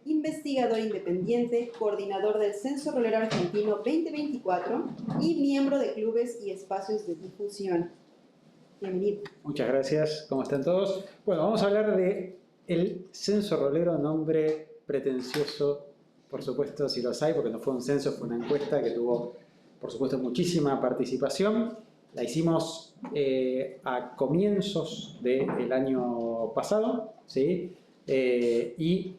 investigador independiente, coordinador del Censo Rolero Argentino 2024 y miembro de clubes y espacios de difusión. Bienvenido. Muchas gracias, ¿cómo están todos? Bueno, vamos a hablar de el censo rolero, nombre pretencioso, por supuesto, si los hay, porque no fue un censo, fue una encuesta que tuvo, por supuesto, muchísima participación. La hicimos a comienzos del año pasado, ¿sí? Y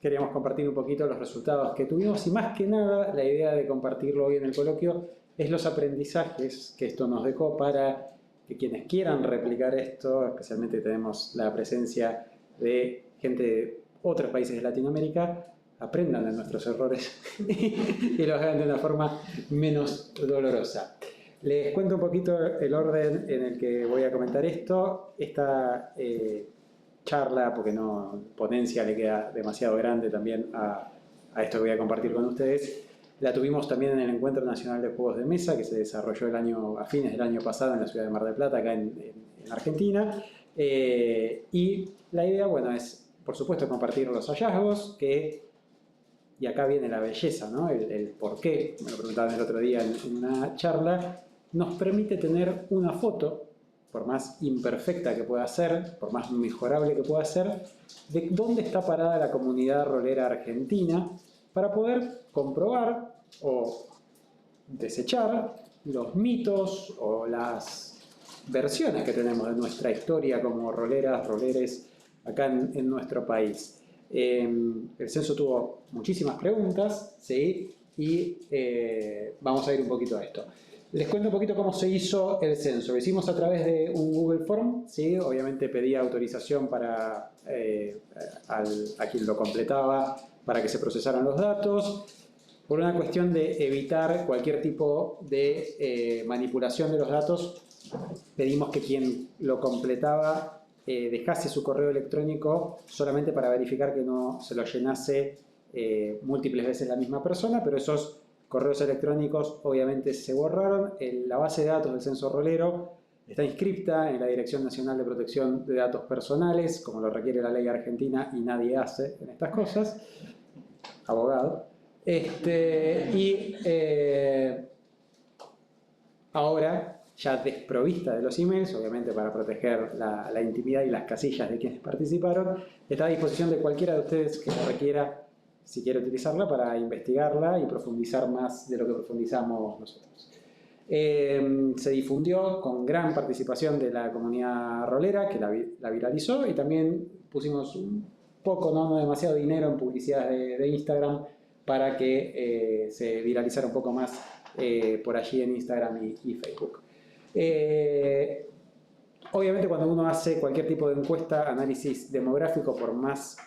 queríamos compartir un poquito los resultados que tuvimos y más que nada la idea de compartirlo hoy en el coloquio es los aprendizajes que esto nos dejó para que quienes quieran replicar esto, especialmente tenemos la presencia de gente de otros países de Latinoamérica, aprendan de nuestros errores y los hagan de una forma menos dolorosa. Les cuento un poquito el orden en el que voy a comentar esto. Esta charla, porque no, ponencia le queda demasiado grande también a esto que voy a compartir con ustedes. La tuvimos también en el Encuentro Nacional de Juegos de Mesa, que se desarrolló a fines del año pasado en la ciudad de Mar del Plata, acá en Argentina. Y la idea, bueno, es, por supuesto, compartir los hallazgos, y acá viene la belleza, ¿no? El por qué, me lo preguntaban el otro día en una charla, nos permite tener una foto, por más imperfecta que pueda ser, por más mejorable que pueda ser, de dónde está parada la comunidad rolera argentina, para poder comprobar o desechar los mitos o las versiones que tenemos de nuestra historia como roleras, roleres acá en nuestro país. El censo tuvo muchísimas preguntas, ¿sí? Y vamos a ir un poquito a esto. Les cuento un poquito cómo se hizo el censo. Lo hicimos a través de un Google Form, ¿sí? Obviamente pedía autorización para a quien lo completaba para que se procesaran los datos. Por una cuestión de evitar cualquier tipo de manipulación de los datos, pedimos que quien lo completaba dejase su correo electrónico solamente para verificar que no se lo llenase múltiples veces la misma persona, pero esos correos electrónicos obviamente se borraron. La base de datos del censo rolero está inscripta en la Dirección Nacional de Protección de Datos Personales, como lo requiere la ley argentina y nadie hace en estas cosas. Abogado. Ahora, ya desprovista de los emails, obviamente para proteger la intimidad y las casillas de quienes participaron, está a disposición de cualquiera de ustedes que lo requiera, si quiere utilizarla, para investigarla y profundizar más de lo que profundizamos nosotros. Se difundió con gran participación de la comunidad rolera, que la viralizó, y también pusimos un poco, no demasiado dinero en publicidad de Instagram para que se viralizara un poco más por allí en Instagram y Facebook. Obviamente cuando uno hace cualquier tipo de encuesta, análisis demográfico, por más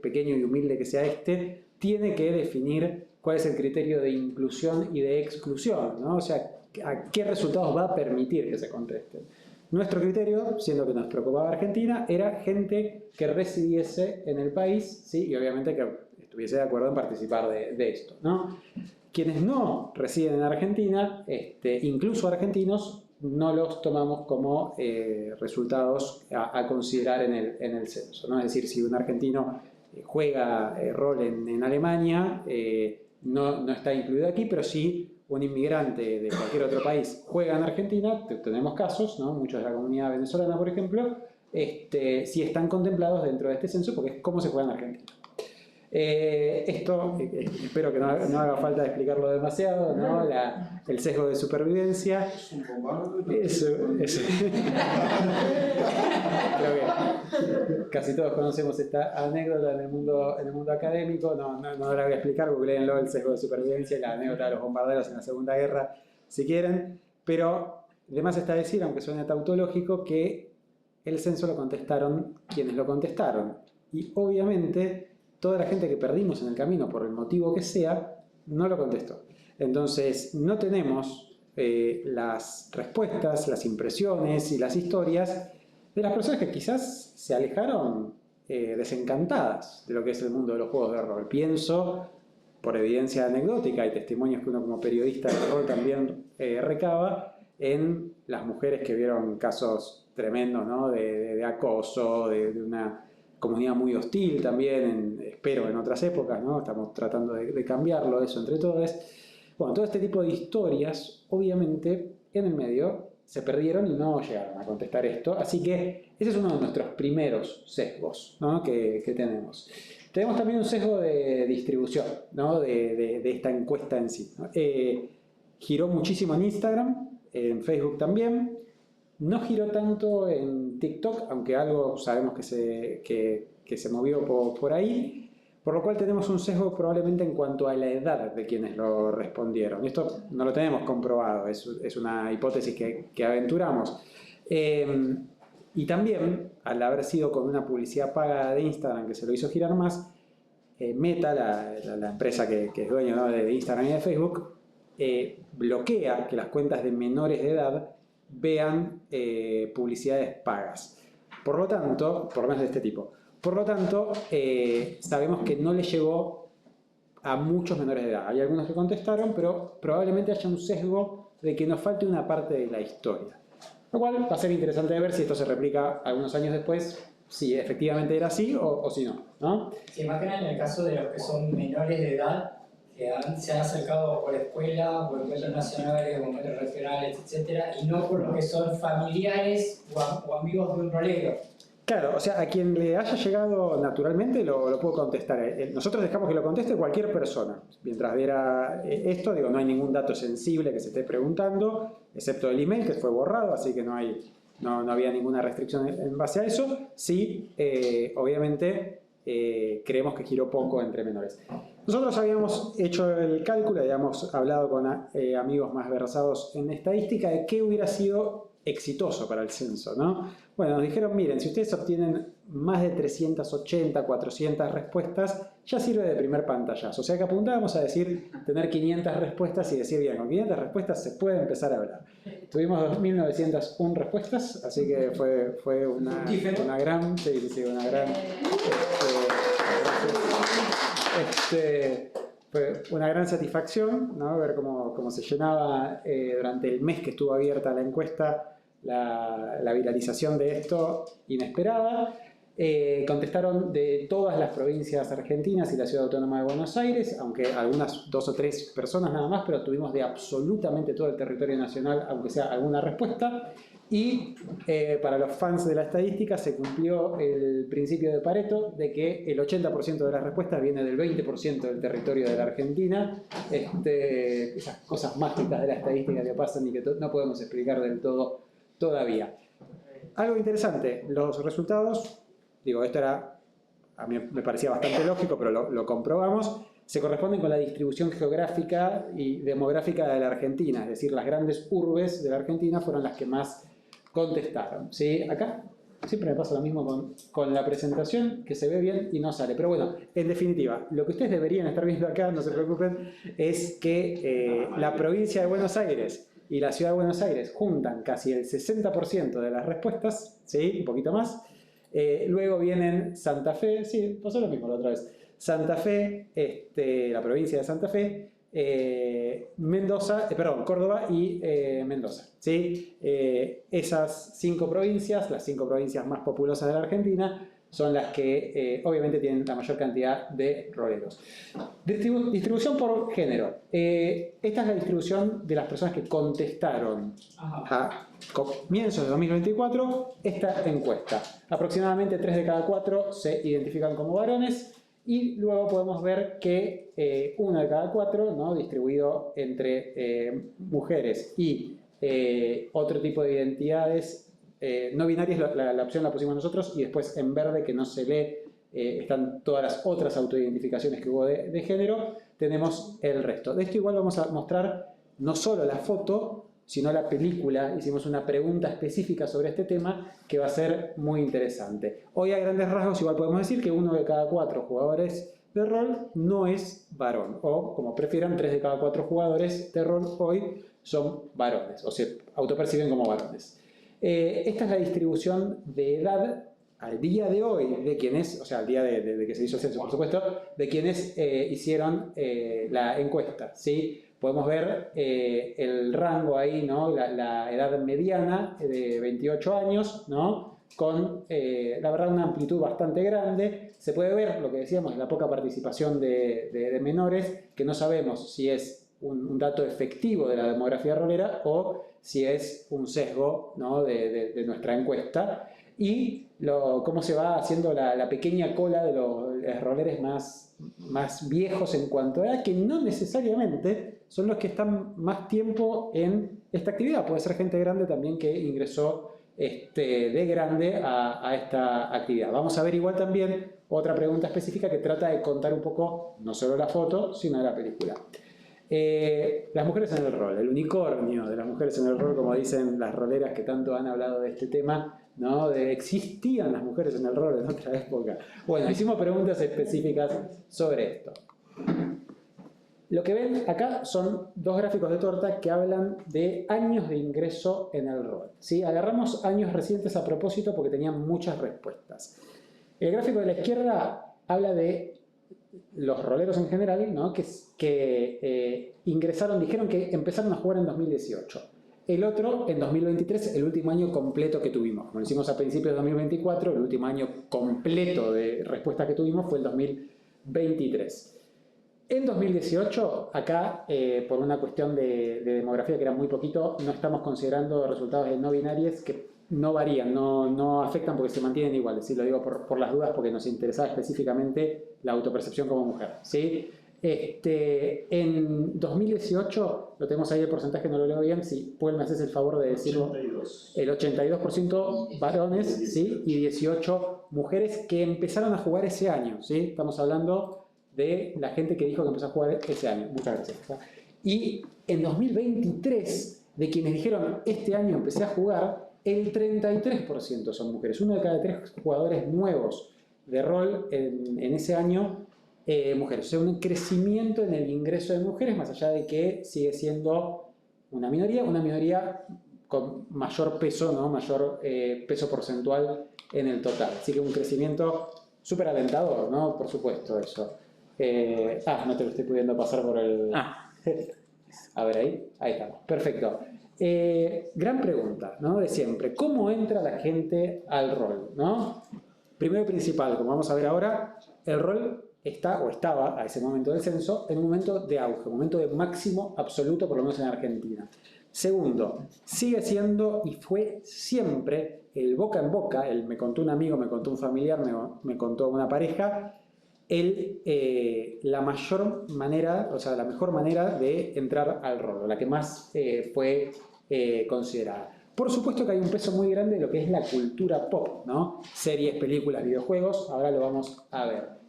pequeño y humilde que sea este, tiene que definir cuál es el criterio de inclusión y de exclusión, ¿no? O sea, a qué resultados va a permitir que se contesten. Nuestro criterio, siendo que nos preocupaba Argentina, era gente que residiese en el país, ¿sí? Y obviamente que estuviese de acuerdo en participar de esto, ¿no? Quienes no residen en Argentina, incluso argentinos, no los tomamos como resultados a considerar en el censo, ¿no? Es decir, si un argentino juega rol en Alemania, no está incluido aquí, pero sí un inmigrante de cualquier otro país juega en Argentina, tenemos casos, ¿no? Muchos de la comunidad venezolana, por ejemplo, sí están contemplados dentro de este censo porque es cómo se juega en Argentina. Esto, espero que no haga falta explicarlo demasiado, ¿no? El sesgo de supervivencia. Es un bombardeo. Eso. Creo que casi todos conocemos esta anécdota en el mundo académico. No la voy a explicar, googleenlo, el sesgo de supervivencia y la anécdota de los bombarderos en la Segunda Guerra, si quieren. Pero además está decir, aunque suene tautológico, que el censo lo contestaron quienes lo contestaron. Y obviamente toda la gente que perdimos en el camino, por el motivo que sea, no lo contestó. Entonces, no tenemos las respuestas, las impresiones y las historias de las personas que quizás se alejaron desencantadas de lo que es el mundo de los juegos de rol. Pienso, por evidencia anecdótica y testimonios que uno como periodista de rol también recaba, en las mujeres que vieron casos tremendos, ¿no? de acoso, de una comunidad muy hostil también, espero en otras épocas, ¿no? Estamos tratando de cambiarlo eso entre todos. Bueno, todo este tipo de historias, obviamente, en el medio se perdieron y no llegaron a contestar esto, así que ese es uno de nuestros primeros sesgos, ¿no? que tenemos. Tenemos también un sesgo de distribución, ¿no? de esta encuesta en sí, ¿no? Giró muchísimo en Instagram, en Facebook también, no giró tanto en TikTok, aunque algo sabemos que se movió por ahí, por lo cual tenemos un sesgo probablemente en cuanto a la edad de quienes lo respondieron. Esto no lo tenemos comprobado, es una hipótesis que aventuramos. Y también, al haber sido con una publicidad paga de Instagram que se lo hizo girar más, Meta, la empresa que es dueña, ¿no? de Instagram y de Facebook, bloquea que las cuentas de menores de edad vean publicidades pagas. Por lo tanto, por lo menos de este tipo. Por lo tanto, sabemos que no le llegó a muchos menores de edad. Hay algunos que contestaron, pero probablemente haya un sesgo de que nos falte una parte de la historia. Lo cual va a ser interesante de ver si esto se replica algunos años después, si efectivamente era así o si no, ¿no? Se imagina en el caso de los que son menores de edad, que se han acercado por escuela, por encuentros nacionales, por encuentros regionales, etcétera, y no por los que son familiares o amigos de un rolero. Claro, o sea, a quien le haya llegado naturalmente lo puedo contestar. Nosotros dejamos que lo conteste cualquier persona. Mientras viera esto, digo, no hay ningún dato sensible que se esté preguntando, excepto el email que fue borrado, así que no había ninguna restricción en base a eso. Sí, obviamente creemos que giró poco entre menores. Nosotros habíamos hecho el cálculo, habíamos hablado con amigos más versados en estadística de qué hubiera sido exitoso para el censo, ¿no? Bueno, nos dijeron, miren, si ustedes obtienen más de 380, 400 respuestas, ya sirve de primer pantallazo. O sea que apuntábamos a decir, tener 500 respuestas y decir, bien, con 500 respuestas se puede empezar a hablar. Tuvimos 2.901 respuestas, así que fue una gran... fue una gran satisfacción, ¿no? Ver cómo se llenaba durante el mes que estuvo abierta la encuesta, la viralización de esto inesperada. Contestaron de todas las provincias argentinas y la Ciudad Autónoma de Buenos Aires, aunque algunas 2 o 3 personas nada más, pero tuvimos de absolutamente todo el territorio nacional, aunque sea alguna respuesta. Y para los fans de la estadística se cumplió el principio de Pareto de que el 80% de las respuestas viene del 20% del territorio de la Argentina. Esas cosas mágicas de la estadística que pasan y que no podemos explicar del todo todavía. Algo interesante, los resultados, digo, esto a mí me parecía bastante lógico, pero lo comprobamos, se corresponden con la distribución geográfica y demográfica de la Argentina, es decir, las grandes urbes de la Argentina fueron las que más contestaron, ¿sí? Acá siempre me pasa lo mismo con la presentación, que se ve bien y no sale. Pero bueno, en definitiva, lo que ustedes deberían estar viendo acá, no se preocupen, es que la provincia de Buenos Aires y la ciudad de Buenos Aires juntan casi el 60% de las respuestas, ¿sí? Un poquito más. Luego vienen Santa Fe, sí, pasó lo mismo la otra vez. Santa Fe, la provincia de Santa Fe, Córdoba y Mendoza, ¿sí? Esas 5 provincias, las 5 provincias más populosas de la Argentina, son las que obviamente tienen la mayor cantidad de roleros. Distribución por género. Esta es la distribución de las personas que contestaron a comienzos de 2024 esta encuesta. Aproximadamente 3 de cada 4 se identifican como varones. Y luego podemos ver que 1 de cada 4, ¿no? Distribuido entre mujeres y otro tipo de identidades no binarias, la opción la pusimos nosotros, y después en verde, que no se lee, están todas las otras autoidentificaciones que hubo de género, tenemos el resto. De esto igual vamos a mostrar no solo la foto, sino la película. Hicimos una pregunta específica sobre este tema que va a ser muy interesante. Hoy a grandes rasgos igual podemos decir que 1 de cada 4 jugadores de rol no es varón, o como prefieran, 3 de cada 4 jugadores de rol hoy son varones, o se autoperciben como varones. Esta es la distribución de edad al día de hoy de quienes, o sea, al día de que se hizo el censo, por supuesto, de quienes hicieron la encuesta, ¿sí? Podemos ver el rango ahí, ¿no? La edad mediana de 28 años, ¿no? con, la verdad, una amplitud bastante grande. Se puede ver, lo que decíamos, la poca participación de menores, que no sabemos si es un dato efectivo de la demografía rolera o si es un sesgo, ¿no?, de nuestra encuesta. Y cómo se va haciendo la pequeña cola de los roleres más viejos en cuanto a edad, que no necesariamente son los que están más tiempo en esta actividad. Puede ser gente grande también que ingresó de grande a esta actividad. Vamos a ver igual también otra pregunta específica que trata de contar un poco, no solo la foto, sino la película. Las mujeres en el rol, el unicornio de las mujeres en el rol, como dicen las roleras que tanto han hablado de este tema, ¿no? Existían las mujeres en el rol en otra época. Bueno, hicimos preguntas específicas sobre esto. Lo que ven acá son dos gráficos de torta que hablan de años de ingreso en el rol, ¿sí? Agarramos años recientes a propósito porque tenían muchas respuestas. El gráfico de la izquierda habla de los roleros en general, ¿no?, que ingresaron, dijeron que empezaron a jugar en 2018. El otro en 2023, el último año completo que tuvimos. Como lo hicimos a principios de 2024, el último año completo de respuestas que tuvimos fue el 2023. En 2018, acá, por una cuestión de demografía que era muy poquito, no estamos considerando resultados de no binarios que no varían, no afectan porque se mantienen iguales. ¿Sí? Lo digo por las dudas porque nos interesaba específicamente la autopercepción como mujer, ¿sí? En 2018, lo tenemos ahí el porcentaje, no lo leo bien, si Puel me haces el favor de decirlo. 82. El 82% varones, ¿sí?, y 18 mujeres que empezaron a jugar ese año, ¿sí? Estamos hablando de la gente que dijo que empezó a jugar ese año. Muchas gracias. Y en 2023, de quienes dijeron este año empecé a jugar, el 33% son mujeres. Uno de cada 3 jugadores nuevos de rol en ese año, mujeres. O sea, un crecimiento en el ingreso de mujeres, más allá de que sigue siendo una minoría con mayor peso, ¿no?, mayor peso porcentual en el total. Así que un crecimiento súper alentador, ¿no? Por supuesto, eso. No te lo estoy pudiendo pasar por el... A ver, ahí estamos. Perfecto. Gran pregunta, ¿no?, de siempre. ¿Cómo entra la gente al rol, ¿no? Primero y principal, como vamos a ver ahora, el rol está, o estaba a ese momento del censo, en un momento de auge, un momento de máximo absoluto, por lo menos en Argentina. Segundo, sigue siendo y fue siempre el boca en boca, el me contó un amigo, me contó un familiar, me contó una pareja, la mayor manera, o sea, la mejor manera de entrar al rol, la que más fue considerada. Por supuesto que hay un peso muy grande de lo que es la cultura pop, ¿no? Series, películas, videojuegos, ahora lo vamos a ver.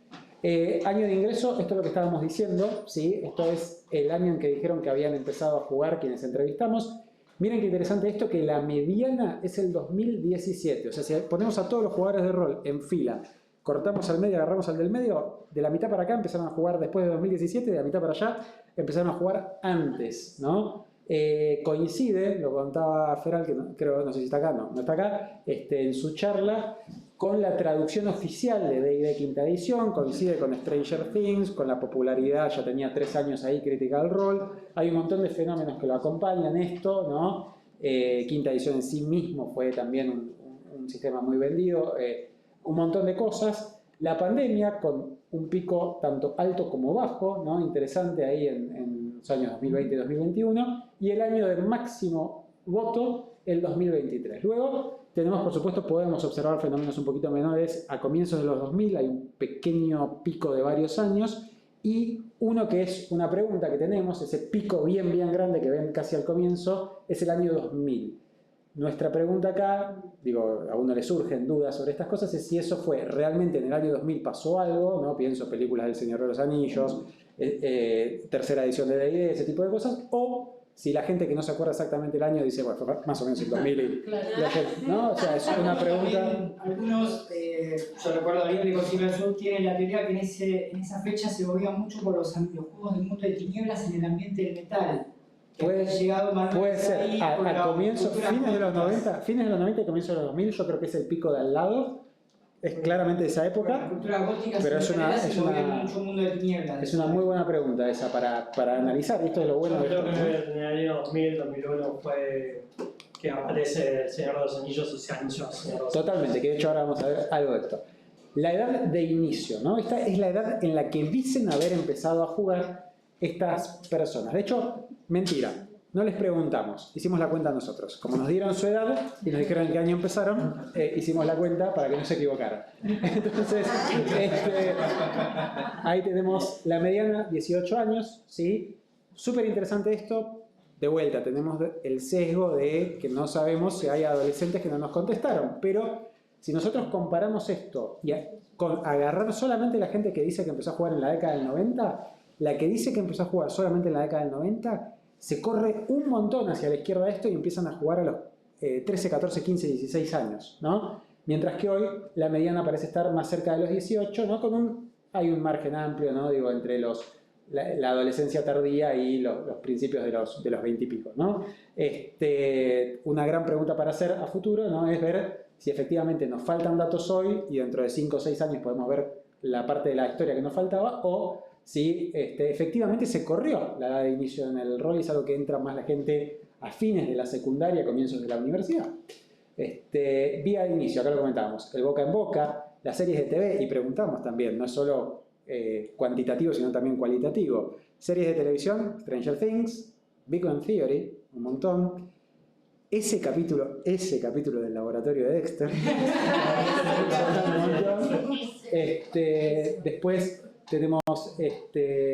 Año de ingreso, esto es lo que estábamos diciendo, ¿sí? Esto es el año en que dijeron que habían empezado a jugar quienes entrevistamos. Miren qué interesante esto, que la mediana es el 2017, o sea, si ponemos a todos los jugadores de rol en fila, cortamos al medio, agarramos al del medio, de la mitad para acá empezaron a jugar después de 2017, de la mitad para allá empezaron a jugar antes, ¿no? Coincide, lo contaba Feral, que no sé si está acá, no está acá, en su charla, con la traducción oficial de D&D quinta edición, coincide con Stranger Things, con la popularidad, ya tenía 3 años ahí Critical Role, hay un montón de fenómenos que lo acompañan esto, ¿no? Quinta edición en sí mismo fue también un sistema muy vendido, un montón de cosas. La pandemia, con un pico tanto alto como bajo, ¿no? Interesante ahí en los años 2020 y 2021, y el año de máximo voto, el 2023. Luego tenemos, por supuesto, podemos observar fenómenos un poquito menores a comienzos de los 2000, hay un pequeño pico de varios años, y uno que es una pregunta que tenemos, ese pico bien grande que ven casi al comienzo, es el año 2000. Nuestra pregunta acá, digo, a uno le surgen dudas sobre estas cosas, es si eso fue realmente en el año 2000 pasó algo, ¿no? Pienso películas del Señor de los Anillos, tercera edición de D&D, ese tipo de cosas, o si la gente que no se acuerda exactamente el año dice, bueno, fue más o menos el 2000 y... ¿no? O sea, es una pregunta... Algunos, yo recuerdo Ariel de Cocina del Sur, tienen la teoría que en esa fecha se movía mucho por los juegos del mundo de tinieblas en el ambiente del metal. Puede ser, a comienzo, fines de los 90 y comienzo de los 2000, yo creo que es el pico de al lado, es claramente de esa época, pero es una muy buena pregunta esa para analizar, y esto es lo bueno yo de creo esto. que en el año 2000, 2001 fue que aparece el Señor de los Anillos o se anunció el Señor de los Anillos. Totalmente, que de hecho ahora vamos a ver algo de esto. La edad de inicio, ¿no? Esta es la edad en la que dicen haber empezado a jugar estas personas. De hecho, mentira, no les preguntamos, hicimos la cuenta nosotros. Como nos dieron su edad y nos dijeron en qué año empezaron, hicimos la cuenta para que no se equivocaran. Entonces, ahí tenemos la mediana, 18 años, ¿sí? Súper interesante esto. De vuelta, tenemos el sesgo de que no sabemos si hay adolescentes que no nos contestaron, pero si nosotros comparamos esto y con agarrar solamente la gente que dice que empezó a jugar en la década del 90, la que dice que empezó a jugar solamente en la década del 90, se corre un montón hacia la izquierda de esto y empiezan a jugar a los 13, 14, 15, 16 años, ¿no? Mientras que hoy la mediana parece estar más cerca de los 18, ¿no? Hay un margen amplio, ¿no? Digo, entre la adolescencia tardía y los principios de los 20 y pico, ¿no? Una gran pregunta para hacer a futuro, ¿no? Es ver si efectivamente nos faltan datos hoy y dentro de 5 o 6 años podemos ver la parte de la historia que nos faltaba, o si efectivamente se corrió la edad de inicio en el rol y es algo que entra más la gente a fines de la secundaria, comienzos de la universidad. Vía de inicio, acá lo comentábamos, el boca en boca, las series de TV, y preguntamos también, no es solo cuantitativo, sino también cualitativo. Series de televisión, Stranger Things, Big Bang Theory, un montón. Ese capítulo del laboratorio de Dexter. Después tenemos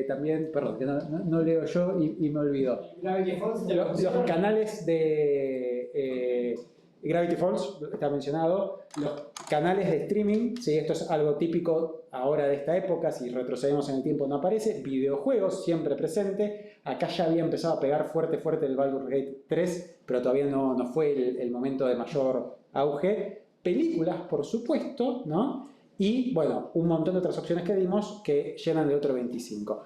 también, perdón, que no leo yo y me olvidó. Los canales de Gravity Falls, está mencionado, los canales de streaming, ¿sí? Esto es algo típico ahora de esta época, si retrocedemos en el tiempo no aparece, videojuegos siempre presente, acá ya había empezado a pegar fuerte el Baldur's Gate 3, pero todavía no fue el momento de mayor auge, películas por supuesto, ¿no? Y bueno, un montón de otras opciones que dimos que llenan el otro 25.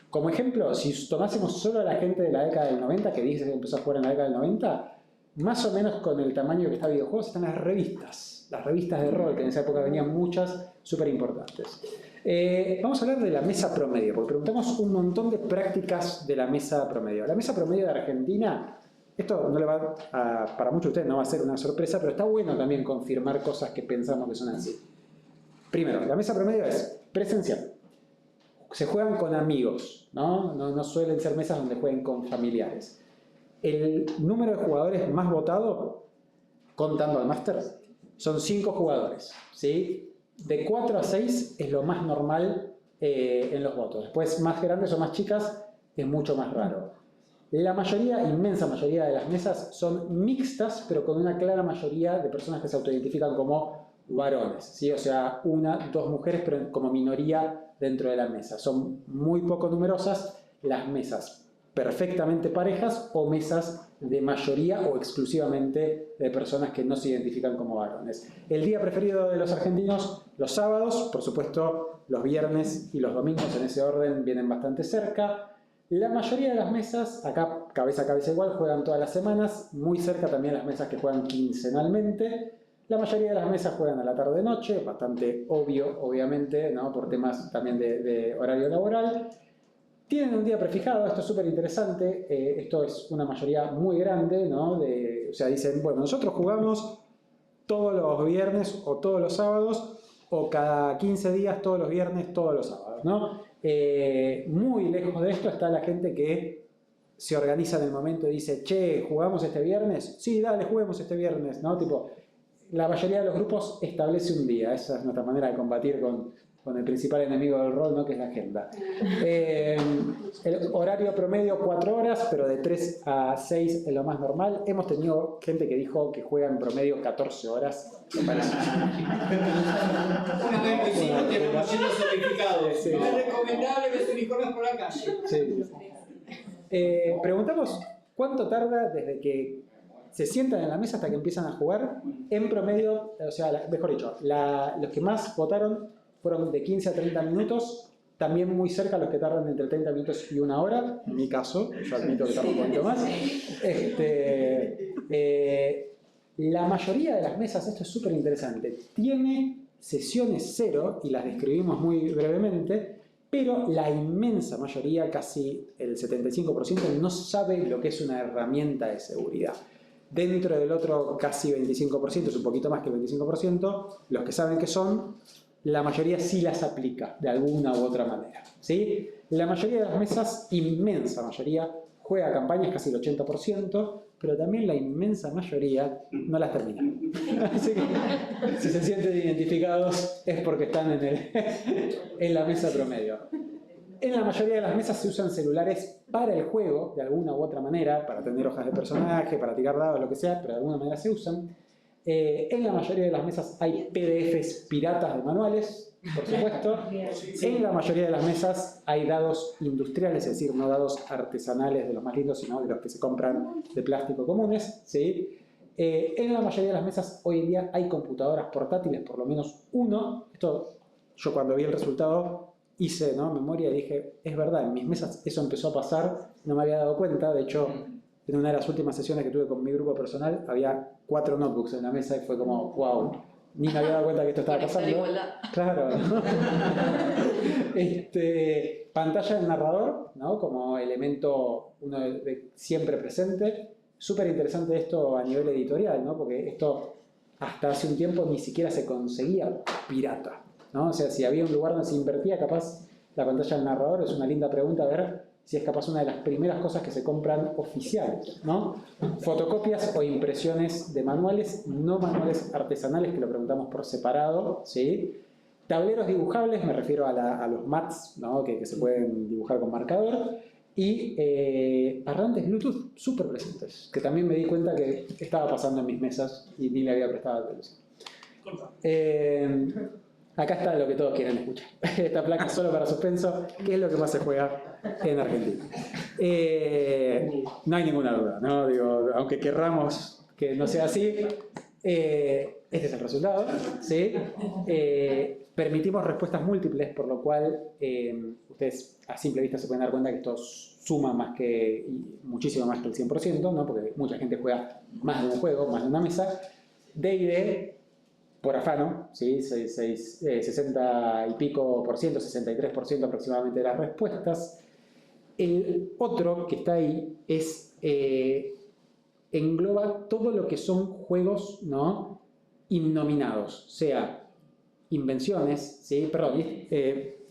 Como ejemplo, si tomásemos solo a la gente de la década del 90, que dice que empezó a jugar en la década del 90, más o menos con el tamaño que está videojuegos están las revistas de rol, que en esa época venían muchas, súper importantes. Vamos a hablar de la mesa promedio, porque preguntamos un montón de prácticas de la mesa promedio. La mesa promedio de Argentina, esto no le va para muchos de ustedes no va a ser una sorpresa, pero está bueno también confirmar cosas que pensamos que son así. Primero, la mesa promedio es presencial. Se juegan con amigos, no suelen ser mesas donde jueguen con familiares. El número de jugadores más votado, contando al máster, son 5 jugadores, ¿sí? De 4 a 6 es lo más normal en los votos. Después, más grandes o más chicas, es mucho más raro. La inmensa mayoría de las mesas son mixtas, pero con una clara mayoría de personas que se autoidentifican como varones, ¿sí? O sea, 1, 2 mujeres, pero como minoría dentro de la mesa. Son muy poco numerosas las mesas perfectamente parejas o mesas de mayoría o exclusivamente de personas que no se identifican como varones. El día preferido de los argentinos, los sábados, por supuesto los viernes y los domingos en ese orden vienen bastante cerca. La mayoría de las mesas, acá cabeza a cabeza igual, juegan todas las semanas, muy cerca también las mesas que juegan quincenalmente. La mayoría de las mesas juegan a la tarde-noche, bastante obvio, obviamente, ¿no? Por temas también de horario laboral. Tienen un día prefijado, esto es súper interesante, esto es una mayoría muy grande, ¿no? O sea, dicen, bueno, nosotros jugamos todos los viernes o todos los sábados, o cada 15 días, todos los viernes, todos los sábados, ¿no? Muy lejos de esto está la gente que se organiza en el momento y dice, che, ¿jugamos este viernes? Sí, dale, juguemos este viernes, ¿no? Tipo, la mayoría de los grupos establece un día, esa es nuestra manera de combatir con el principal enemigo del rol, ¿no? Que es la agenda. El horario promedio 4 horas, pero de 3 a 6 es lo más normal. Hemos tenido gente que dijo que juega en promedio 14 horas. Una vez lo hicimos, tenemos siendo certificados. Sí. No es recomendable ver unicornios por la calle. Sí. Preguntamos cuánto tarda desde que se sientan en la mesa hasta que empiezan a jugar. En promedio, o sea, mejor dicho, los que más votaron fueron de 15 a 30 minutos, también muy cerca los que tardan entre 30 minutos y 1 hora, en mi caso, yo admito que tardo un poquito más. La mayoría de las mesas, esto es súper interesante, tiene sesiones 0, y las describimos muy brevemente, pero la inmensa mayoría, casi el 75%, no sabe lo que es una herramienta de seguridad. Dentro del otro casi 25%, es un poquito más que el 25%, los que saben que son, la mayoría sí las aplica de alguna u otra manera, ¿sí? La mayoría de las mesas, inmensa mayoría, juega campañas, casi el 80%, pero también la inmensa mayoría no las termina. Así que si se sienten identificados es porque están en la mesa promedio. En la mayoría de las mesas se usan celulares para el juego, de alguna u otra manera, para tener hojas de personaje, para tirar dados, lo que sea, pero de alguna manera se usan. En la mayoría de las mesas hay PDFs piratas de manuales, por supuesto. En la mayoría de las mesas hay dados industriales, es decir, no dados artesanales de los más lindos, sino de los que se compran de plástico comunes, ¿sí? En la mayoría de las mesas hoy en día hay computadoras portátiles, por lo menos uno. Esto, yo cuando vi el resultado hice, ¿no?, memoria y dije, es verdad, en mis mesas eso empezó a pasar, no me había dado cuenta. De hecho, en una de las últimas sesiones que tuve con mi grupo personal, había 4 notebooks en la mesa y fue como, wow, ni me había dado cuenta que esto estaba pasando. Claro. Pantalla del narrador, ¿no?, como elemento siempre presente. Súper interesante esto a nivel editorial, ¿no?, porque esto hasta hace un tiempo ni siquiera se conseguía pirata, ¿no? O sea, si había un lugar donde se invertía, capaz la pantalla del narrador es una linda pregunta, a ver si es capaz una de las primeras cosas que se compran oficiales, ¿no? Fotocopias o impresiones de manuales, no manuales artesanales, que lo preguntamos por separado, ¿sí? Tableros dibujables, me refiero a los mats, ¿no?, que se pueden dibujar con marcador. Y parlantes Bluetooth súper presentes, que también me di cuenta que estaba pasando en mis mesas y ni le había prestado atención. Acá está lo que todos quieren escuchar. Esta placa es solo para suspenso, que es lo que más se juega en Argentina. No hay ninguna duda, ¿no? Digo, aunque querramos que no sea así, este es el resultado, ¿sí? Permitimos respuestas múltiples, por lo cual ustedes a simple vista se pueden dar cuenta que esto suma muchísimo más que el 100%, ¿no?, porque mucha gente juega más de un juego, más de una mesa. D&D, por afano, ¿sí?, 60 y pico por ciento, 63% aproximadamente de las respuestas. El otro que está ahí engloba todo lo que son juegos, ¿no?, innominados, sea invenciones, ¿sí? Perdón,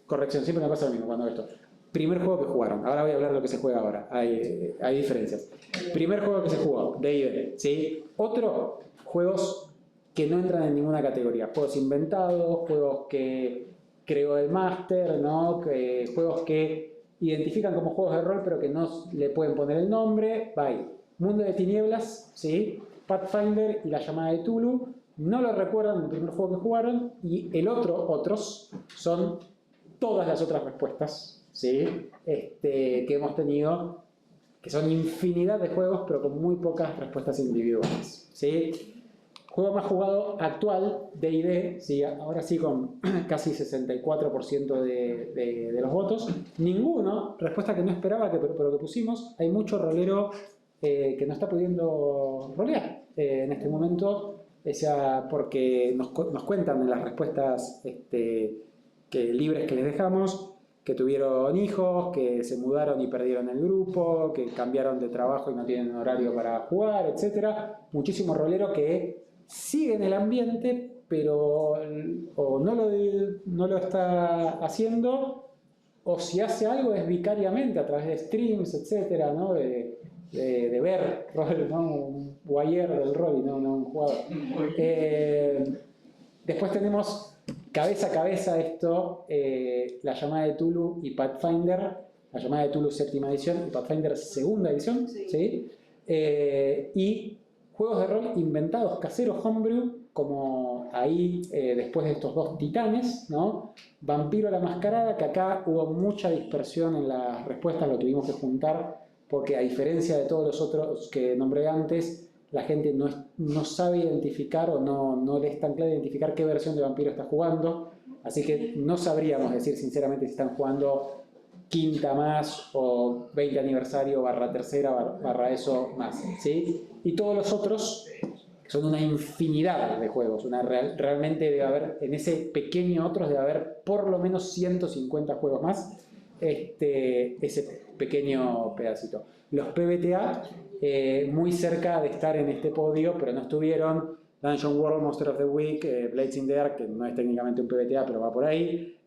corrección, siempre me pasa lo mismo cuando esto. Primer juego que jugaron, ahora voy a hablar de lo que se juega ahora, hay diferencias. Primer juego que se jugó, D&D, ¿sí? Otro, juegos que no entran en ninguna categoría, juegos inventados, juegos que creó el máster, ¿no?, juegos que identifican como juegos de rol pero que no le pueden poner el nombre. Bye. Mundo de Tinieblas, ¿sí?, Pathfinder y La Llamada de Tulu. No lo recuerdan del primer juego que jugaron, y otros son todas las otras respuestas, ¿sí?, que hemos tenido, que son infinidad de juegos, pero con muy pocas respuestas individuales, ¿sí? Juego más jugado actual, D&D, ¿sí?, ahora sí con casi 64% de los votos. Ninguno, respuesta que no esperaba, pero que pusimos. Hay mucho rolero que no está pudiendo rolear en este momento, porque nos cuentan en las respuestas libres que les dejamos, que tuvieron hijos, que se mudaron y perdieron el grupo, que cambiaron de trabajo y no tienen horario para jugar, etc. Muchísimo rolero que sigue en el ambiente, pero o no lo está haciendo, o si hace algo es vicariamente a través de streams, etc., ¿no?, de ver rol, ¿no?, un voyeur del rol y no un jugador. Después tenemos cabeza a cabeza esto, La Llamada de Tulu y Pathfinder. La Llamada de Tulu 7ª edición y Pathfinder 2ª edición, ¿sí? Y juegos de rol inventados, caseros, homebrew, como ahí, después de estos dos titanes, ¿no? Vampiro la Mascarada, que acá hubo mucha dispersión en las respuestas, lo tuvimos que juntar, porque a diferencia de todos los otros que nombré antes, la gente no sabe identificar o no le es tan claro identificar qué versión de Vampiro está jugando, así que no sabríamos decir sinceramente si están jugando quinta más o 20 aniversario / tercera / eso más, ¿sí? Y todos los otros son una infinidad de juegos, realmente debe haber, en ese pequeño otros debe haber por lo menos 150 juegos más. ese pequeño pedacito. Los PBTA, muy cerca de estar en este podio, pero no estuvieron. Dungeon World, Monster of the Week, Blades in the Dark, que no es técnicamente un PBTA, pero va por ahí.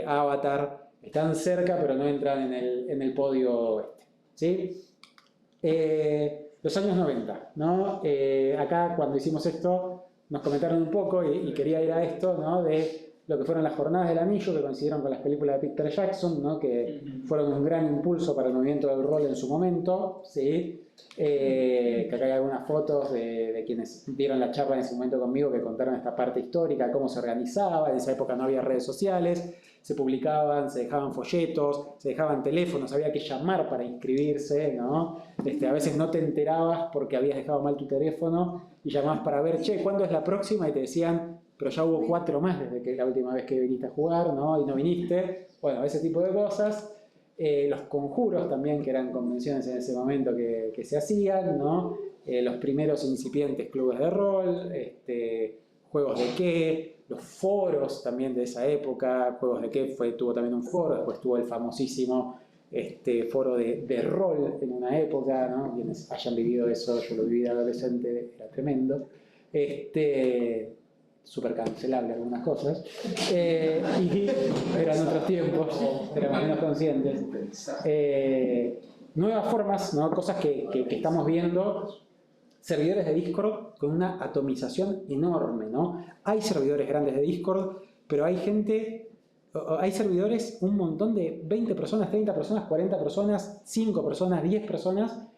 Avatar, están cerca, pero no entran en el podio ¿sí? Los años 90, ¿no? Acá cuando hicimos esto nos comentaron un poco y quería ir a esto, ¿no? De lo que fueron las Jornadas del Anillo, que coincidieron con las películas de Peter Jackson, ¿no? Que fueron un gran impulso para el movimiento del rol en su momento, ¿sí? Que acá hay algunas fotos de quienes dieron la charla en ese momento conmigo que contaron esta parte histórica, cómo se organizaba. En esa época no había redes sociales, se publicaban, se dejaban folletos, se dejaban teléfonos, había que llamar para inscribirse, ¿no? A veces no te enterabas porque habías dejado mal tu teléfono y llamabas para ver, che, ¿cuándo es la próxima? Y te decían, pero ya hubo 4 más desde que la última vez que viniste a jugar, ¿no? Y no viniste. Bueno, ese tipo de cosas. Los conjuros también, que eran convenciones en ese momento que se hacían, ¿no? Los primeros incipientes clubes de rol, juegos de qué, los foros también de esa época. Juegos de qué tuvo también un foro, después tuvo el famosísimo foro de rol en una época, ¿no? Quienes hayan vivido eso, yo lo viví de adolescente, era tremendo. Súper cancelable algunas cosas, y eran otros tiempos, éramos menos conscientes. Nuevas formas, ¿no? Cosas que estamos viendo, servidores de Discord con una atomización enorme, ¿no? Hay servidores grandes de Discord, pero hay servidores, un montón de 20 personas, 30 personas, 40 personas, 5 personas, 10 personas,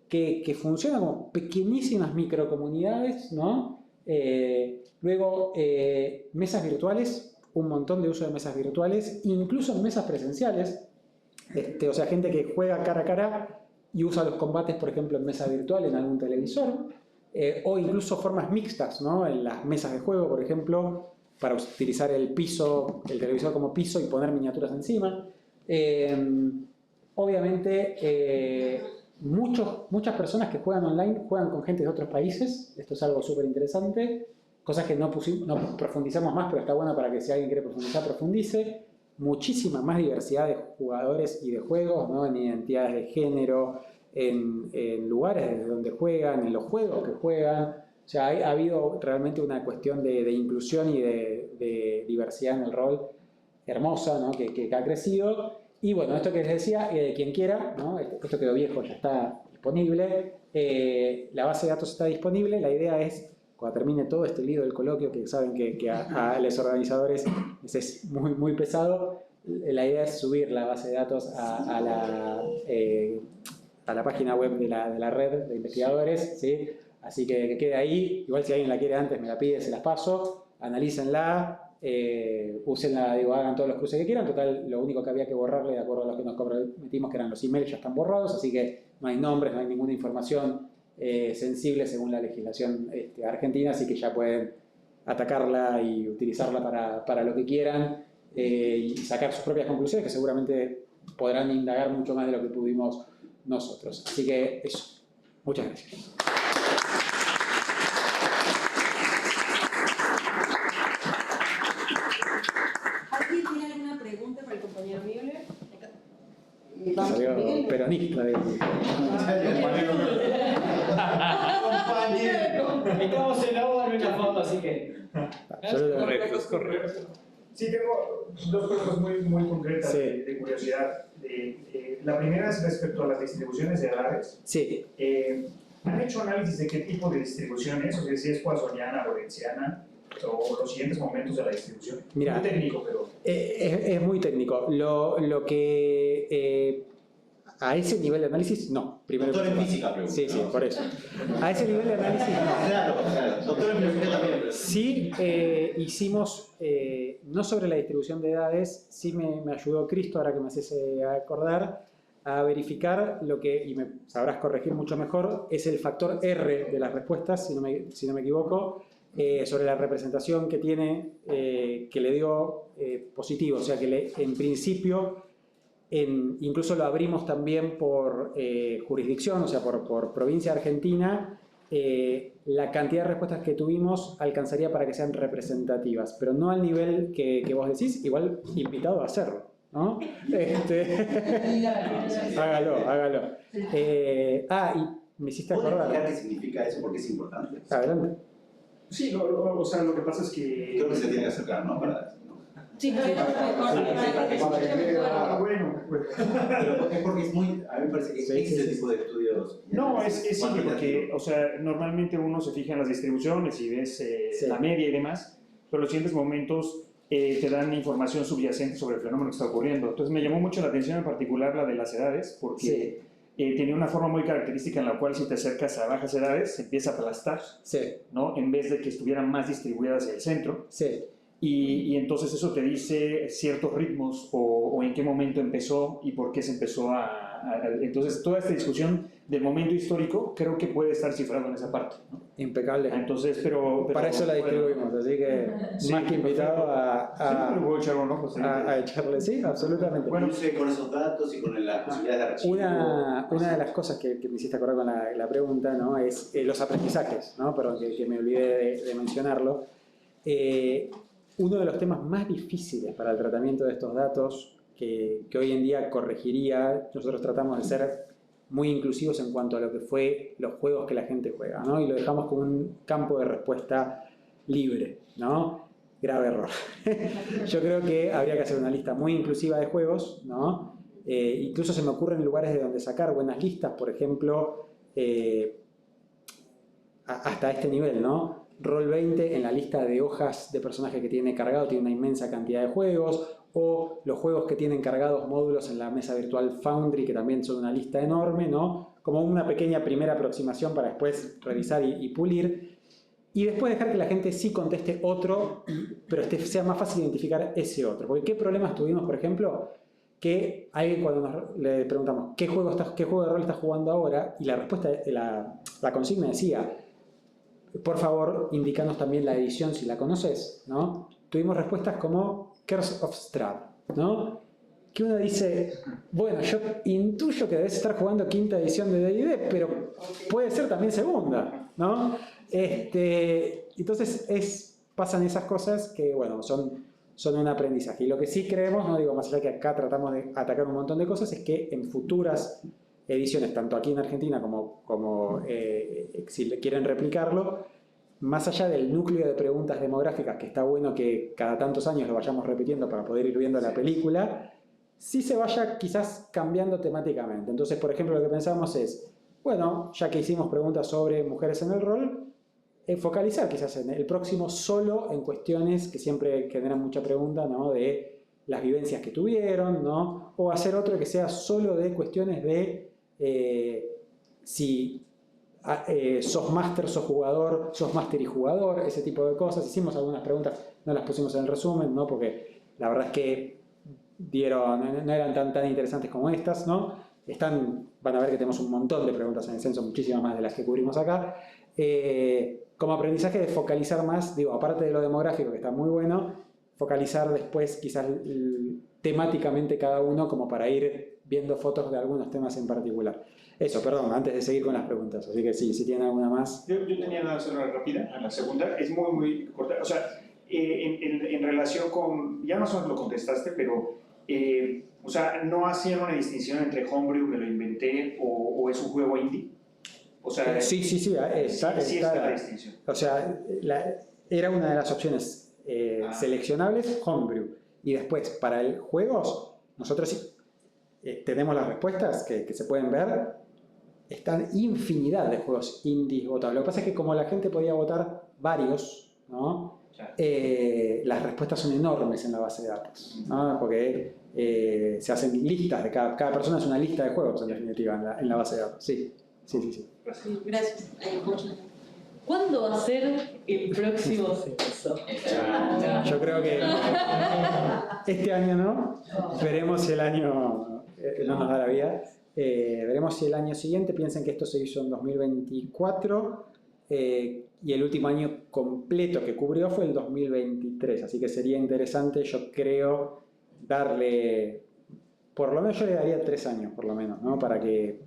que funcionan como pequeñísimas microcomunidades, ¿no? Luego, mesas virtuales, un montón de uso de mesas virtuales, incluso en mesas presenciales, o sea, gente que juega cara a cara y usa los combates, por ejemplo, en mesa virtual, en algún televisor, o incluso formas mixtas, ¿no? En las mesas de juego, por ejemplo, para utilizar el televisor como piso y poner miniaturas encima. Obviamente, muchas personas que juegan online juegan con gente de otros países. Esto es algo súper interesante, cosas que no profundizamos más, pero está bueno para que si alguien quiere profundizar, profundice. Muchísima más diversidad de jugadores y de juegos, ¿no? En identidades de género, en lugares desde donde juegan, en los juegos que juegan. O sea, ha habido realmente una cuestión de inclusión y de diversidad en el rol hermosa, ¿no? que ha crecido. Y bueno, esto que les decía, quien quiera, ¿no? Esto quedó viejo, ya está disponible. La base de datos está disponible. La idea es, cuando termine todo este lío del coloquio, que saben que a los organizadores es muy, muy pesado, la idea es subir la base de datos a la página web de la red de investigadores, ¿sí? Así que quede ahí. Igual si alguien la quiere antes me la pide, se las paso. Analícenla. Úsenla, hagan todos los cruces que quieran. Total, lo único que había que borrarle, de acuerdo a lo que nos comprometimos, que eran los emails, ya están borrados, así que no hay nombres, no hay ninguna información sensible según la legislación argentina, así que ya pueden atacarla y utilizarla para lo que quieran, y sacar sus propias conclusiones, que seguramente podrán indagar mucho más de lo que pudimos nosotros. Así que eso. Muchas gracias. Pregunta para el compañero Müller. Salió peronista. Estamos en la obra, no en la foto, así que... Correcto. Sí, tengo dos cosas muy concretas Sí. de curiosidad. La primera es respecto a las distribuciones de edades. Sí. ¿Han hecho análisis de qué tipo de distribuciones? O sea, si es poissoniana o lorentziana, o los siguientes momentos de la distribución. Mira, muy técnico, pero... Es muy técnico. Lo que... a ese nivel de análisis, no. Primero Doctor en física, pregunta. Sí, por eso. A ese nivel de análisis, no. Claro. Doctor en filosofía también. Sí, hicimos, no sobre la distribución de edades, sí me ayudó Cristo, ahora que me haces acordar, a verificar lo que, y me sabrás corregir mucho mejor, es el factor R de las respuestas, si no me equivoco, sobre la representación que tiene, que le dio positivo. O sea, que en principio, incluso lo abrimos también por jurisdicción, o sea, por provincia argentina. La cantidad de respuestas que tuvimos alcanzaría para que sean representativas, pero no al nivel que vos decís, igual invitado a hacerlo, ¿no? Hágalo. Y me hiciste ¿Puedo explicar acordar. qué significa eso? Porque es importante. Adelante. Sí, o sea, lo que pasa es que... Creo que se tiene que acercar, ¿no? Sí, pero bueno, pues... Pero es porque es muy... A mí me parece que es ese tipo de estudios... No, es simple porque, o sea, normalmente uno se fija en las distribuciones y ves la media y demás, pero los siguientes momentos te dan información subyacente sobre el fenómeno que está ocurriendo. Entonces me llamó mucho la atención en particular la de las edades, porque tenía una forma muy característica en la cual si te acercas a bajas edades se empieza a aplastar, ¿no? En vez de que estuvieran más distribuidas hacia el centro. Y entonces eso te dice ciertos ritmos o en qué momento empezó y por qué se empezó entonces toda esta discusión del momento histórico creo que puede estar cifrado en esa parte, ¿no? Impecable. Entonces, pero para eso la distribuimos, así que más que invitado a echarle, sí, absolutamente. Bueno, con esos datos y con las posibilidades de archivo. Una de las cosas que me hiciste acordar con la pregunta, ¿no? Es los aprendizajes, ¿no? Perdón, que me olvidé de mencionarlo. Uno de los temas más difíciles para el tratamiento de estos datos, que hoy en día corregiría, nosotros tratamos de ser muy inclusivos en cuanto a lo que fue los juegos que la gente juega, ¿no? Y lo dejamos como un campo de respuesta libre, ¿no? Grave error. Yo creo que habría que hacer una lista muy inclusiva de juegos, ¿no? Incluso se me ocurren lugares de donde sacar buenas listas, por ejemplo, hasta este nivel, ¿no? Roll20 en la lista de hojas de personaje que tiene cargado tiene una inmensa cantidad de juegos, o los juegos que tienen cargados módulos en la mesa virtual Foundry, que también son una lista enorme, ¿no? Como una pequeña primera aproximación para después revisar y pulir. Y después dejar que la gente sí conteste otro, pero sea más fácil identificar ese otro. Porque ¿qué problemas tuvimos, por ejemplo? Que alguien cuando le preguntamos ¿qué juego de rol estás jugando ahora? Y la respuesta, la consigna decía, por favor, indícanos también la edición si la conoces, ¿no? Tuvimos respuestas como Curse of Strahd, ¿no? Que uno dice, bueno, yo intuyo que debes estar jugando quinta edición de D&D, pero puede ser también segunda, ¿no? Entonces pasan esas cosas que, bueno, son un aprendizaje. Y lo que sí creemos, no digo más allá que acá tratamos de atacar un montón de cosas, es que en futuras ediciones, tanto aquí en Argentina como si quieren replicarlo, más allá del núcleo de preguntas demográficas, que está bueno que cada tantos años lo vayamos repitiendo para poder ir viendo la película, sí se vaya quizás cambiando temáticamente. Entonces, por ejemplo, lo que pensamos es, bueno, ya que hicimos preguntas sobre mujeres en el rol, focalizar quizás en el próximo solo en cuestiones que siempre generan mucha pregunta, ¿no? De las vivencias que tuvieron, ¿no? O hacer otro que sea solo de cuestiones de si sos máster, sos jugador, sos máster y jugador, ese tipo de cosas. Hicimos algunas preguntas, no las pusimos en el resumen, ¿no? Porque la verdad es que no eran tan interesantes como estas, ¿no? Van a ver que tenemos un montón de preguntas en el censo, muchísimas más de las que cubrimos acá. Como aprendizaje de focalizar más, digo, aparte de lo demográfico, que está muy bueno, focalizar después quizás temáticamente cada uno como para ir viendo fotos de algunos temas en particular. Eso, perdón, antes de seguir con las preguntas, así que sí, si tienen alguna más. Yo tenía una sola rápida, a la segunda, es muy, muy corta. O sea, en relación con, ya más o menos lo contestaste, pero, o sea, no hacían una distinción entre Homebrew, me lo inventé, o es un juego indie. O sea, sí, está la distinción. O sea, era una de las opciones seleccionables, Homebrew. Y después, para el juegos, nosotros tenemos las respuestas que se pueden ver. Están infinidad de juegos indies votados. Lo que pasa es que como la gente podía votar varios, ¿no? Las respuestas son enormes en la base de datos, ¿no? Porque se hacen listas de cada persona, es una lista de juegos en definitiva en la base de datos. Sí. Gracias. ¿Cuándo va a ser el próximo censo? Yo creo que este año no. Veremos si el año no nos da la vida. Veremos si el año siguiente, piensen que esto se hizo en 2024 y el último año completo que cubrió fue el 2023, así que sería interesante, yo creo, darle, por lo menos yo le daría 3 años por lo menos, ¿no? Para que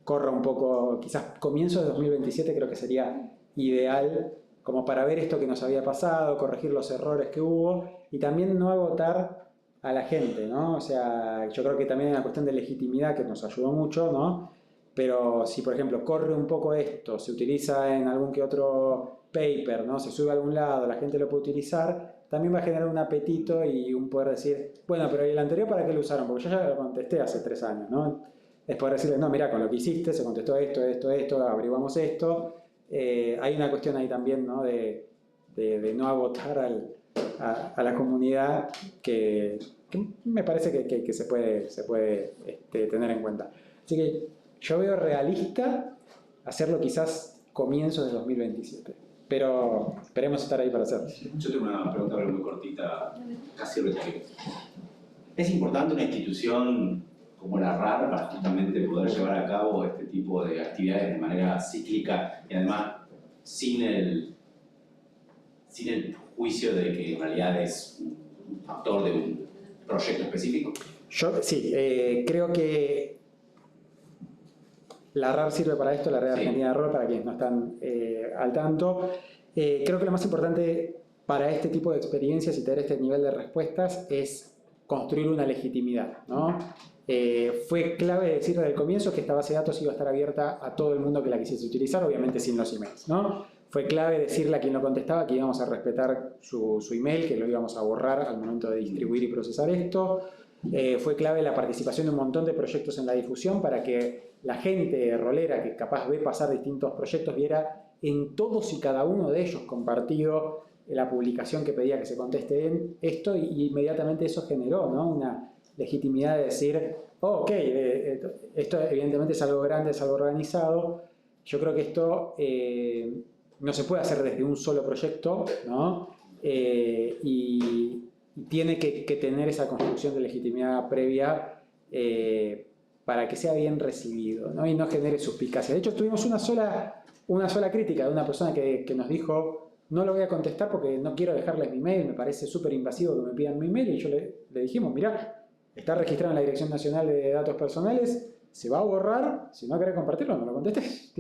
corra un poco, quizás comienzo de 2027 creo que sería ideal como para ver esto que nos había pasado, corregir los errores que hubo y también no agotar a la gente, ¿no? O sea, yo creo que también hay una cuestión de legitimidad que nos ayudó mucho, ¿no? Pero si, por ejemplo, corre un poco esto, se utiliza en algún que otro paper, ¿no? Se sube a algún lado, la gente lo puede utilizar, también va a generar un apetito y un poder decir, bueno, pero ¿y el anterior para qué lo usaron? Porque yo ya lo contesté hace 3 años, ¿no? Es poder decirle, no, mira, con lo que hiciste se contestó esto, averiguamos esto. Hay una cuestión ahí también, ¿no? De no agotar a la comunidad que me parece que se puede tener en cuenta. Así que yo veo realista hacerlo quizás comienzos de 2027, pero esperemos estar ahí para hacerlo. Yo tengo una pregunta pero muy cortita, casi retórica. ¿Es importante una institución como la RAR para justamente poder llevar a cabo este tipo de actividades de manera cíclica y además sin el juicio de que en realidad es un factor de un proyecto específico? Yo sí, creo que la RAR sirve para esto, la Red Argentina de Rol, para quienes no están al tanto. Creo que lo más importante para este tipo de experiencias y tener este nivel de respuestas es construir una legitimidad, ¿no? Fue clave decir desde el comienzo que esta base de datos iba a estar abierta a todo el mundo que la quisiese utilizar, obviamente sin los emails, ¿no? Fue clave decirle a quien no contestaba que íbamos a respetar su email, que lo íbamos a borrar al momento de distribuir y procesar esto. Fue clave la participación de un montón de proyectos en la difusión para que la gente rolera que capaz ve pasar distintos proyectos viera en todos y cada uno de ellos compartido la publicación que pedía que se conteste en esto y inmediatamente eso generó, ¿no? Una legitimidad de decir, oh, ok, esto evidentemente es algo grande, es algo organizado. Yo creo que esto no se puede hacer desde un solo proyecto, ¿no? Y tiene que tener esa construcción de legitimidad previa para que sea bien recibido, ¿no? Y no genere suspicacia. De hecho, tuvimos una sola crítica de una persona que nos dijo, no lo voy a contestar porque no quiero dejarles mi mail, me parece súper invasivo que me pidan mi mail, y yo le dijimos, mirá, está registrado en la Dirección Nacional de Datos Personales, se va a borrar, si no querés compartirlo, no lo contestes.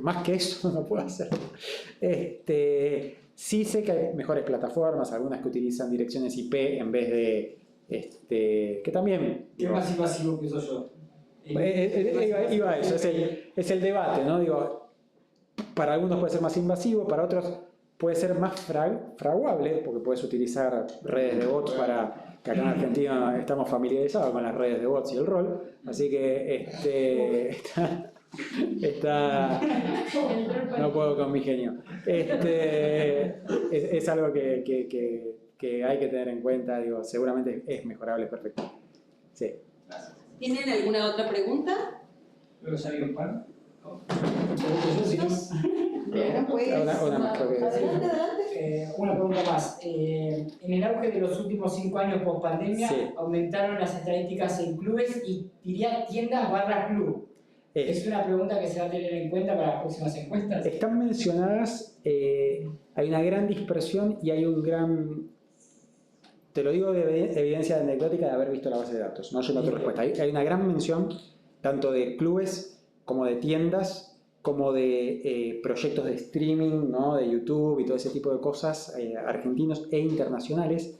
Más que eso no puedo hacer. Sí sé que hay mejores plataformas, algunas que utilizan direcciones IP en vez de... que también... ¿Qué más invasivo que soy yo? Iba a eso, es el debate, ¿no? Digo, para algunos puede ser más invasivo, para otros puede ser más fraguable, porque puedes utilizar redes de bots para... que acá en Argentina estamos familiarizados con las redes de bots y el rol, así que no puedo con mi genio. Es algo que hay que tener en cuenta, digo, seguramente es mejorable, perfecto. Sí. ¿Tienen alguna otra pregunta? ¿Luego salió un par? Bueno, pues, Una más, creo que- adelante. Una pregunta más. En el auge de los últimos 5 años post pandemia, Sí. aumentaron las estadísticas en clubes y diría tiendas / club. Es una pregunta que se va a tener en cuenta para las próximas encuestas. Están mencionadas, hay una gran dispersión y hay un gran, te lo digo de evidencia anecdótica de haber visto la base de datos, no yendo a tu respuesta. Hay una gran mención tanto de clubes como de tiendas, como de proyectos de streaming, ¿no? De YouTube y todo ese tipo de cosas, argentinos e internacionales.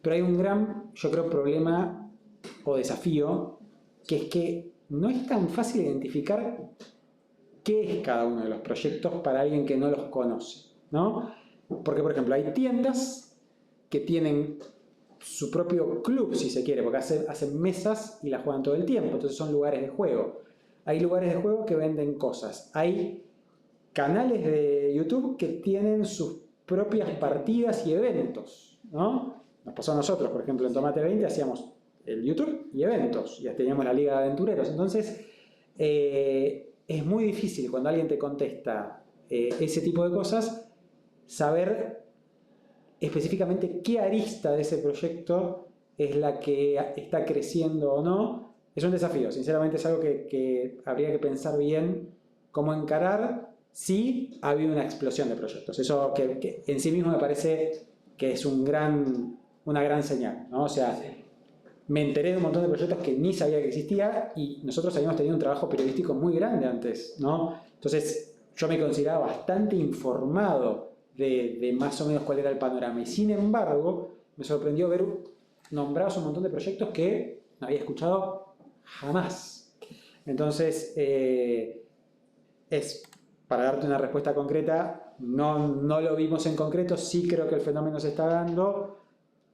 Pero hay un gran, yo creo, problema o desafío, que es que no es tan fácil identificar qué es cada uno de los proyectos para alguien que no los conoce, ¿no? Porque, por ejemplo, hay tiendas que tienen su propio club, si se quiere, porque hacen mesas y las juegan todo el tiempo, entonces son lugares de juego. Hay lugares de juego que venden cosas. Hay canales de YouTube que tienen sus propias partidas y eventos, ¿no? Nos pasó a nosotros, por ejemplo, en Tomate 20 hacíamos el YouTube y eventos, ya teníamos la Liga de Aventureros. Entonces, es muy difícil cuando alguien te contesta ese tipo de cosas, saber específicamente qué arista de ese proyecto es la que está creciendo o no. Es un desafío, sinceramente es algo que habría que pensar bien cómo encarar si ha habido una explosión de proyectos. Eso que en sí mismo me parece que es una gran señal, ¿no? O sea, me enteré de un montón de proyectos que ni sabía que existía y nosotros habíamos tenido un trabajo periodístico muy grande antes, ¿no? Entonces yo me consideraba bastante informado de más o menos cuál era el panorama y sin embargo me sorprendió ver nombrados un montón de proyectos que no había escuchado jamás. Entonces, para darte una respuesta concreta, no lo vimos en concreto, sí creo que el fenómeno se está dando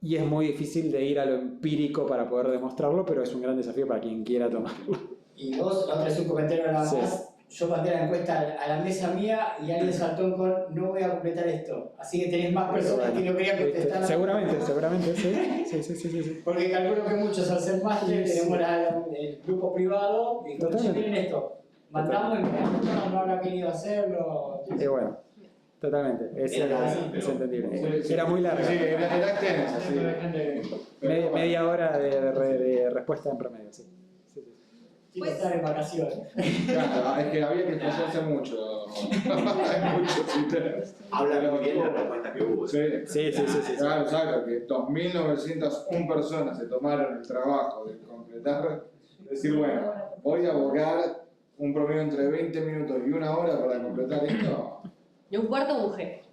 y es muy difícil de ir a lo empírico para poder demostrarlo, pero es un gran desafío para quien quiera tomarlo. Y vos, la otra es un comentario nada Sí. más. Yo mandé la encuesta a la mesa mía y alguien saltó con no voy a completar esto. Así que tenés más personas que no querían contestar. Seguramente, sí. Sí. Porque calculo que muchos al ser máster Sí. tenemos el grupo privado y cuando Totalmente. miren esto, mandamos y mirá, no habrá querido hacerlo. Bueno, totalmente, es entendible. Era muy largo. Sí, era extensa, sí. Media hora de respuesta en promedio, sí. Quiero estar en vacaciones. Claro, es que había que esforzarse mucho. Hay muchos ítems. Habla muy bien de la respuesta que hubo. Sí. Sí. Claro, exacto, que 2.901 personas se tomaron el trabajo de completar, decir, bueno, voy a abocar un promedio entre 20 minutos y 1 hora para completar esto. Y un cuarto mujer.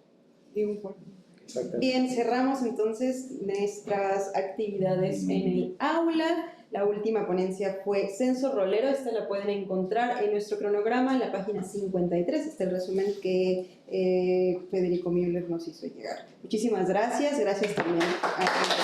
Bien, cerramos entonces nuestras actividades en el aula. La última ponencia fue Censo Rolero. Esta la pueden encontrar en nuestro cronograma en la página 53. Este es el resumen que Federico Müller nos hizo llegar. Muchísimas gracias. Gracias también a